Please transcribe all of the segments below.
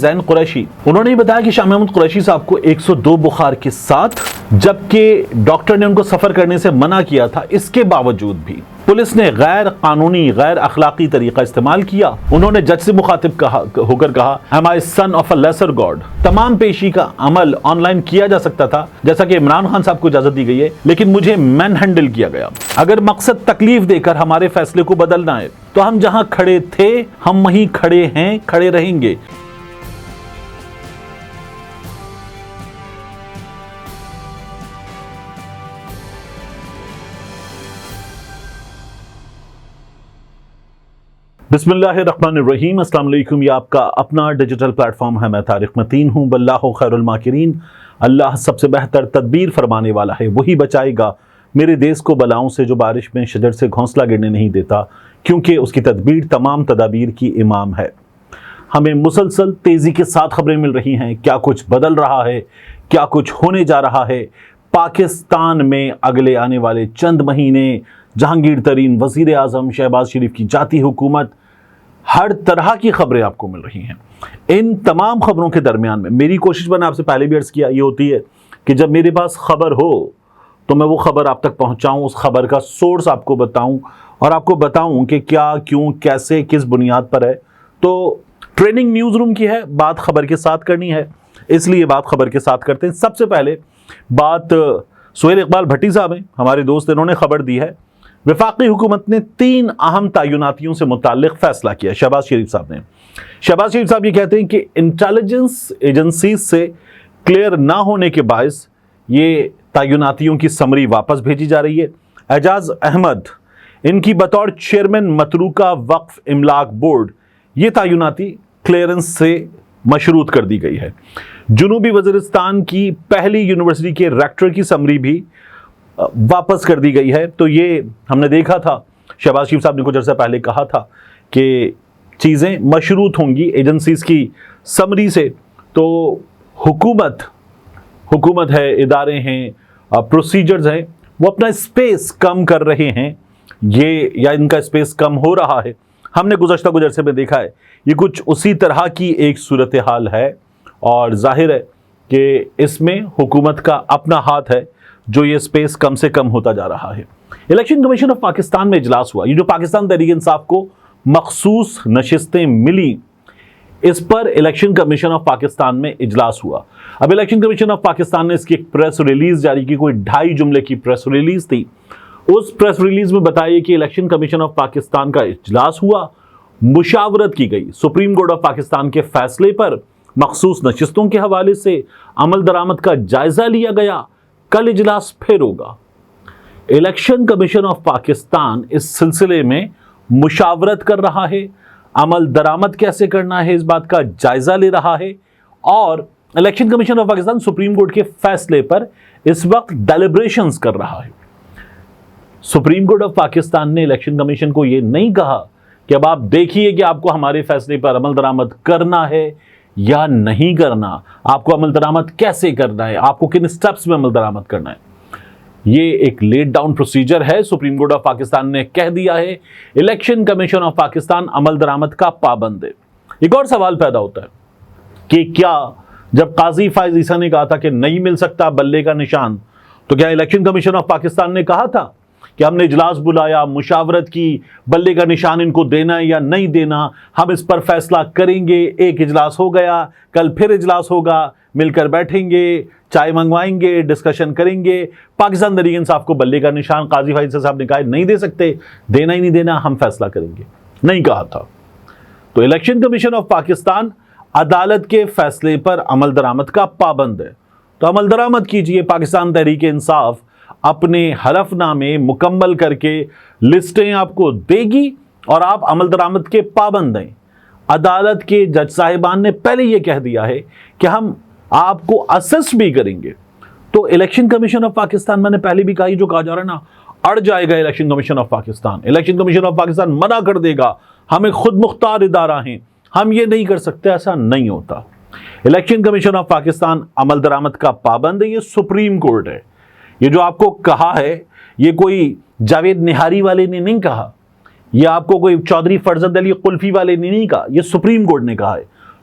زین قریشی انہوں نے بتایا کہ شاہ محمود قریشی صاحب کو 102 بخار کے ساتھ، جبکہ ڈاکٹر نے ان کو سفر کرنے سے منع کیا تھا، اس کے باوجود بھی پولیس نے غیر قانونی غیر اخلاقی طریقہ استعمال کیا۔ انہوں نے جج سے مخاطب ہو کر کہا "Am I son of a lesser God"۔ تمام پیشی کا عمل آن لائن کیا جا سکتا تھا جیسا کہ عمران خان صاحب کو اجازت دی گئی ہے، لیکن مجھے مین ہینڈل کیا گیا۔ اگر مقصد تکلیف دے کر ہمارے فیصلے کو بدلنا ہے تو ہم جہاں کھڑے تھے ہم وہیں کھڑے ہیں، کھڑے رہیں گے۔ بسم اللہ الرحمن الرحیم۔ السلام علیکم۔ یہ آپ کا اپنا ڈیجیٹل پلیٹ فارم ہے، میں طارق متین ہوں۔ واللہ خیر الماکرین، اللہ سب سے بہتر تدبیر فرمانے والا ہے، وہی بچائے گا میرے دیس کو بلاؤں سے جو بارش میں شجر سے گھونسلہ گرنے نہیں دیتا، کیونکہ اس کی تدبیر تمام تدابیر کی امام ہے۔ ہمیں مسلسل تیزی کے ساتھ خبریں مل رہی ہیں، کیا کچھ بدل رہا ہے، کیا کچھ ہونے جا رہا ہے۔ پاکستان میں اگلے آنے والے چند مہینے جہانگیر ترین وزیر اعظم شہباز شریف کی جاتی حکومت، ہر طرح کی خبریں آپ کو مل رہی ہیں۔ ان تمام خبروں کے درمیان میں میری کوشش، میں نے آپ سے پہلے بھی عرض کیا، یہ ہوتی ہے کہ جب میرے پاس خبر ہو تو میں وہ خبر آپ تک پہنچاؤں، اس خبر کا سورس آپ کو بتاؤں اور آپ کو بتاؤں کہ کیا، کیوں، کیسے، کس بنیاد پر ہے۔ تو ٹریننگ نیوز روم کی ہے، بات خبر کے ساتھ کرنی ہے، اس لیے بات خبر کے ساتھ کرتے ہیں۔ سب سے پہلے بات سہیل اقبال بھٹی صاحب ہیں، ہمارے دوست، انہوں نے خبر دی ہے وفاقی حکومت نے 3 اہم تعیناتیوں سے متعلق فیصلہ کیا۔ شہباز شریف صاحب نے، شہباز شریف صاحب یہ کہتے ہیں کہ انٹیلیجنس ایجنسیز سے کلیئر نہ ہونے کے باعث یہ تعیناتیوں کی سمری واپس بھیجی جا رہی ہے۔ اعجاز احمد، ان کی بطور چیئرمین متروکہ وقف املاک بورڈ، یہ تعیناتی کلیئرنس سے مشروط کر دی گئی ہے۔ جنوبی وزیرستان کی پہلی یونیورسٹی کے ریکٹر کی سمری بھی واپس کر دی گئی ہے۔ تو یہ ہم نے دیکھا تھا، شہباز شریف صاحب نے کچھ عرصہ پہلے کہا تھا کہ چیزیں مشروط ہوں گی ایجنسیز کی سمری سے۔ تو حکومت ہے، ادارے ہیں، پروسیجرز ہیں، وہ اپنا اسپیس کم کر رہے ہیں، یا ان کا اسپیس کم ہو رہا ہے۔ ہم نے گزشتہ کچھ عرصے میں دیکھا ہے یہ کچھ اسی طرح کی ایک صورتحال ہے، اور ظاہر ہے کہ اس میں حکومت کا اپنا ہاتھ ہے جو یہ سپیس کم سے کم ہوتا جا رہا ہے۔ الیکشن کمیشن آف پاکستان میں اجلاس ہوا، یہ جو پاکستان تحریک انصاف کو مخصوص نشستیں ملی، اس پر الیکشن کمیشن آف پاکستان میں اجلاس ہوا۔ اب الیکشن کمیشن آف پاکستان نے اس کی ایک پریس ریلیز جاری کی، کوئی 2.5 جملے کی پریس ریلیز تھی۔ اس پریس ریلیز میں بتایا کہ الیکشن کمیشن آف پاکستان کا اجلاس ہوا، مشاورت کی گئی، سپریم کورٹ آف پاکستان کے فیصلے پر مخصوص نشستوں کے حوالے سے عمل درآمد کا جائزہ لیا گیا۔ کل اجلاس پھر ہوگا۔ الیکشن کمیشن آف پاکستان اس سلسلے میں مشاورت کر رہا ہے، عمل درآمد کیسے کرنا ہے اس بات کا جائزہ لے رہا ہے، اور election commission of Pakistan supreme court کے فیصلے پر اس وقت ڈیلیبریشنز کر رہا ہے۔ سپریم کورٹ آف پاکستان نے الیکشن کمیشن کو یہ نہیں کہا کہ اب آپ دیکھیے کہ آپ کو ہمارے فیصلے پر عمل درآمد کرنا ہے یا نہیں کرنا، آپ کو عمل درآمد کیسے کرنا ہے، آپ کو کن سٹیپس میں عمل درآمد کرنا ہے۔ یہ ایک لیٹ ڈاؤن پروسیجر ہے۔ سپریم کورٹ آف پاکستان نے کہہ دیا ہے الیکشن کمیشن آف پاکستان عمل درآمد کا پابند ہے۔ ایک اور سوال پیدا ہوتا ہے کہ کیا جب قاضی فائز عیسیٰ نے کہا تھا کہ نہیں مل سکتا بلے کا نشان، تو کیا الیکشن کمیشن آف پاکستان نے کہا تھا کہ ہم نے اجلاس بلایا، مشاورت کی، بلے کا نشان ان کو دینا ہے یا نہیں دینا، ہم اس پر فیصلہ کریں گے۔ ایک اجلاس ہو گیا، کل پھر اجلاس ہوگا، مل کر بیٹھیں گے، چائے منگوائیں گے، ڈسکشن کریں گے۔ پاکستان تحریک انصاف کو بلے کا نشان قاضی فائز صاحب نے کہا نہیں دے سکتے، دینا ہی نہیں دینا، ہم فیصلہ کریں گے، نہیں کہا تھا۔ تو الیکشن کمیشن آف پاکستان عدالت کے فیصلے پر عمل درآمد کا پابند ہے، تو عمل درآمد کیجئے۔ پاکستان تحریک انصاف اپنے حلف نامے مکمل کر کے لسٹیں آپ کو دے گی اور آپ عمل درآمد کے پابند ہیں۔ عدالت کے جج صاحبان نے پہلے یہ کہہ دیا ہے کہ ہم آپ کو اسسٹ بھی کریں گے۔ تو الیکشن کمیشن آف پاکستان، میں نے پہلے بھی کہا، جو کہا جا رہا ہے نا، اڑ جائے گا election commission of Pakistan. Election commission of Pakistan منع کر دے گا، ہم ایک خود مختار ادارہ ہیں، ہم یہ نہیں کر سکتے، ایسا نہیں ہوتا۔ الیکشن کمیشن آف پاکستان عمل درآمد کا پابند ہے، یہ سپریم کورٹ ہے۔ یہ جو آپ کو کہا ہے، یہ کوئی جاوید نہاری والے نے نہیں کہا، یہ آپ کو کوئی چودھری فرزند علی قلفی والے نے نہیں کہا، یہ سپریم کورٹ نے کہا ہے۔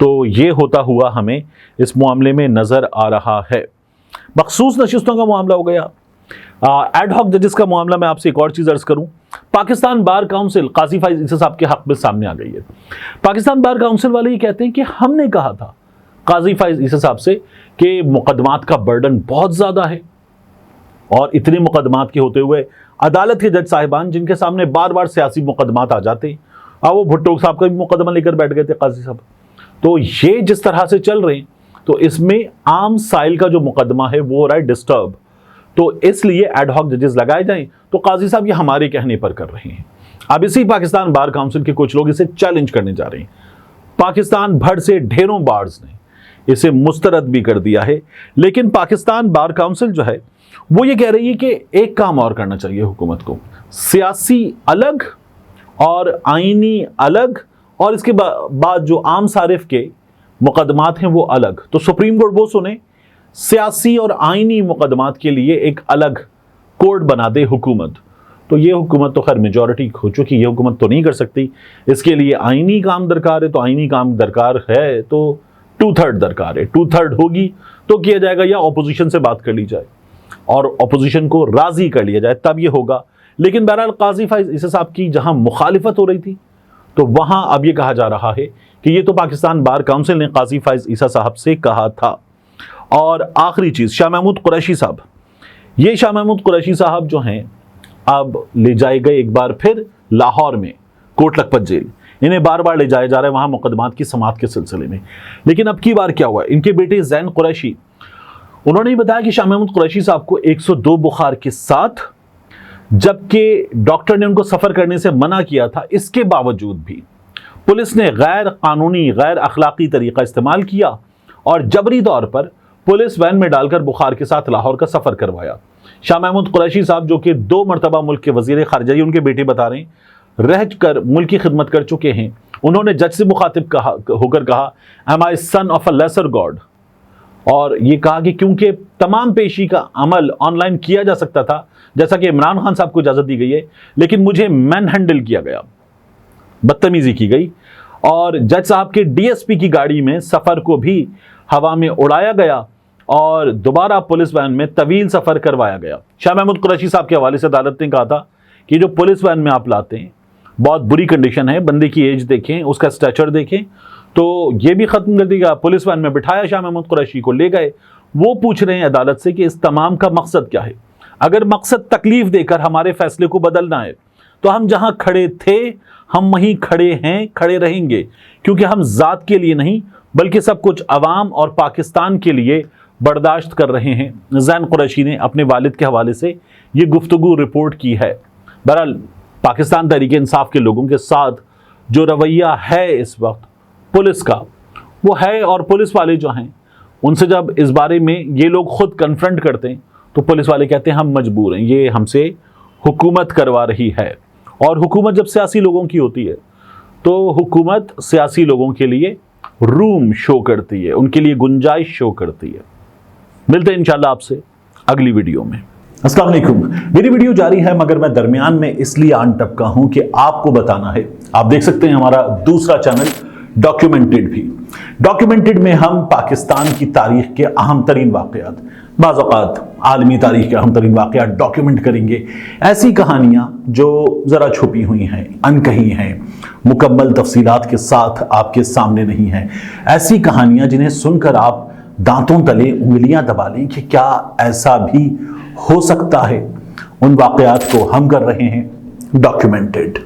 تو یہ ہوتا ہوا ہمیں اس معاملے میں نظر آ رہا ہے۔ مخصوص نشستوں کا معاملہ ہو گیا، ایڈ ہاک ججز کا معاملہ۔ میں آپ سے ایک اور چیز عرض کروں، پاکستان بار کاؤنسل قاضی فائز عیسی صاحب کے حق میں سامنے آ گئی ہے۔ پاکستان بار کاؤنسل والے یہ کہتے ہیں کہ ہم نے کہا تھا قاضی فائز عیسی صاحب سے کہ مقدمات کا برڈن بہت زیادہ ہے، اور اتنے مقدمات کے ہوتے ہوئے عدالت کے جج صاحبان جن کے سامنے بار بار سیاسی مقدمات آ جاتے ہیں، وہ بھٹو صاحب کا بھی مقدمہ لے کر بیٹھ گئے تھے قاضی صاحب، تو یہ جس طرح سے چل رہے ہیں تو اس میں عام سائل کا جو مقدمہ ہے وہ ہو رہا ہے ڈسٹرب، تو اس لیے ایڈ ہاک ججز لگائے جائیں۔ تو قاضی صاحب یہ ہمارے کہنے پر کر رہے ہیں۔ اب اسی پاکستان بار کاؤنسل کے کچھ لوگ اسے چیلنج کرنے جا رہے ہیں۔ پاکستان بھر سے ڈھیروں بارز نے اسے مسترد بھی کر دیا ہے، لیکن پاکستان بار کاؤنسل جو ہے وہ یہ کہہ رہی ہے کہ ایک کام اور کرنا چاہیے حکومت کو، سیاسی الگ اور آئینی الگ، اور اس کے بعد جو عام صارف کے مقدمات ہیں وہ الگ۔ تو سپریم کورٹ وہ سنے، سیاسی اور آئینی مقدمات کے لیے ایک الگ کوڈ بنا دے حکومت۔ تو یہ حکومت تو خیر میجورٹی ہو چکی، یہ حکومت تو نہیں کر سکتی، اس کے لیے آئینی کام درکار ہے، تو آئینی کام درکار ہے تو 2/3 درکار ہے، 2/3 ہوگی تو کیا جائے گا، یا اپوزیشن سے بات کر لی جائے اور اپوزیشن کو راضی کر لیا جائے تب یہ ہوگا۔ لیکن بہرحال قاضی فائز عیسی صاحب کی جہاں مخالفت ہو رہی تھی تو وہاں اب یہ کہا جا رہا ہے کہ یہ تو پاکستان بار کاؤنسل نے قاضی فائز عیسی صاحب سے کہا تھا۔ اور آخری چیز، شاہ محمود قریشی صاحب، یہ شاہ محمود قریشی صاحب جو ہیں اب لے جائے گئے ایک بار پھر لاہور میں کوٹ لکھپت جیل، انہیں بار بار لے جایا جا رہا ہے وہاں مقدمات کی سماعت کے سلسلے میں۔ لیکن اب کی بار کیا ہوا ہے، ان کے بیٹے زین قریشی، انہوں نے بتایا کہ شاہ محمود قریشی صاحب کو 102 بخار کے ساتھ، جبکہ ڈاکٹر نے ان کو سفر کرنے سے منع کیا تھا، اس کے باوجود بھی پولیس نے غیر قانونی غیر اخلاقی طریقہ استعمال کیا اور جبری طور پر پولیس وین میں ڈال کر بخار کے ساتھ لاہور کا سفر کروایا۔ شاہ محمود قریشی صاحب جو کہ 2 مرتبہ ملک کے وزیر خارجہ، ان کے بیٹے بتا رہے ہیں، رہ کر ملک کی خدمت کر چکے ہیں، انہوں نے جج سے مخاطب ہو کر کہا "Am I son of a lesser God"، اور یہ کہا کہ کیونکہ تمام پیشی کا عمل آن لائن کیا جا سکتا تھا جیسا کہ عمران خان صاحب کو اجازت دی گئی ہے، لیکن مجھے مین ہینڈل کیا گیا، بدتمیزی کی گئی، اور جج صاحب کے ڈی ایس پی کی گاڑی میں سفر کو بھی ہوا میں اڑایا گیا اور دوبارہ پولیس وین میں طویل سفر کروایا گیا۔ شاہ محمود قریشی صاحب کے حوالے سے عدالت نے کہا تھا کہ جو پولیس وین میں آپ لاتے ہیں بہت بری کنڈیشن ہے، بندے کی ایج دیکھیں، اس کا اسٹیچر دیکھیں، تو یہ بھی ختم کر دیا۔ پولیس وین میں بٹھایا شاہ محمود قریشی کو، لے گئے۔ وہ پوچھ رہے ہیں عدالت سے کہ اس تمام کا مقصد کیا ہے؟ اگر مقصد تکلیف دے کر ہمارے فیصلے کو بدلنا ہے تو ہم جہاں کھڑے تھے ہم وہیں کھڑے ہیں، کھڑے رہیں گے، کیونکہ ہم ذات کے لیے نہیں بلکہ سب کچھ عوام اور پاکستان کے لیے برداشت کر رہے ہیں۔ زین قریشی نے اپنے والد کے حوالے سے یہ گفتگو رپورٹ کی ہے۔ بہرحال پاکستان تحریک انصاف کے لوگوں کے ساتھ جو رویہ ہے اس وقت پولیس کا وہ ہے، اور پولیس والے جو ہیں ان سے جب اس بارے میں یہ لوگ خود کنفرنٹ کرتے ہیں تو پولیس والے کہتے ہیں ہم مجبور ہیں، یہ ہم سے حکومت کروا رہی ہے۔ اور حکومت جب سیاسی لوگوں کی ہوتی ہے تو حکومت سیاسی لوگوں کے لیے روم شو کرتی ہے، ان کے لیے گنجائش شو کرتی ہے۔ ملتے ہیں انشاءاللہ آپ سے اگلی ویڈیو میں۔ السلام علیکم۔ میری ویڈیو جاری ہے مگر میں درمیان میں اس لیے آن ٹپکا ہوں کہ آپ کو بتانا ہے، آپ دیکھ سکتے ہیں ہمارا دوسرا چینل ڈاکیومنٹڈ بھی۔ ڈاکیومنٹڈ میں ہم پاکستان کی تاریخ کے اہم ترین واقعات، بعض اوقات عالمی تاریخ کے اہم ترین واقعات ڈاکیومنٹ کریں گے، ایسی کہانیاں جو ذرا چھپی ہوئی ہیں، انکہی ہیں، مکمل تفصیلات کے ساتھ آپ کے سامنے نہیں ہیں، ایسی کہانیاں جنہیں سن کر آپ دانتوں تلے انگلیاں دبا لیں کہ کیا ایسا بھی ہو سکتا ہے، ان واقعات کو ہم کر رہے ہیں ڈاکیومنٹڈ۔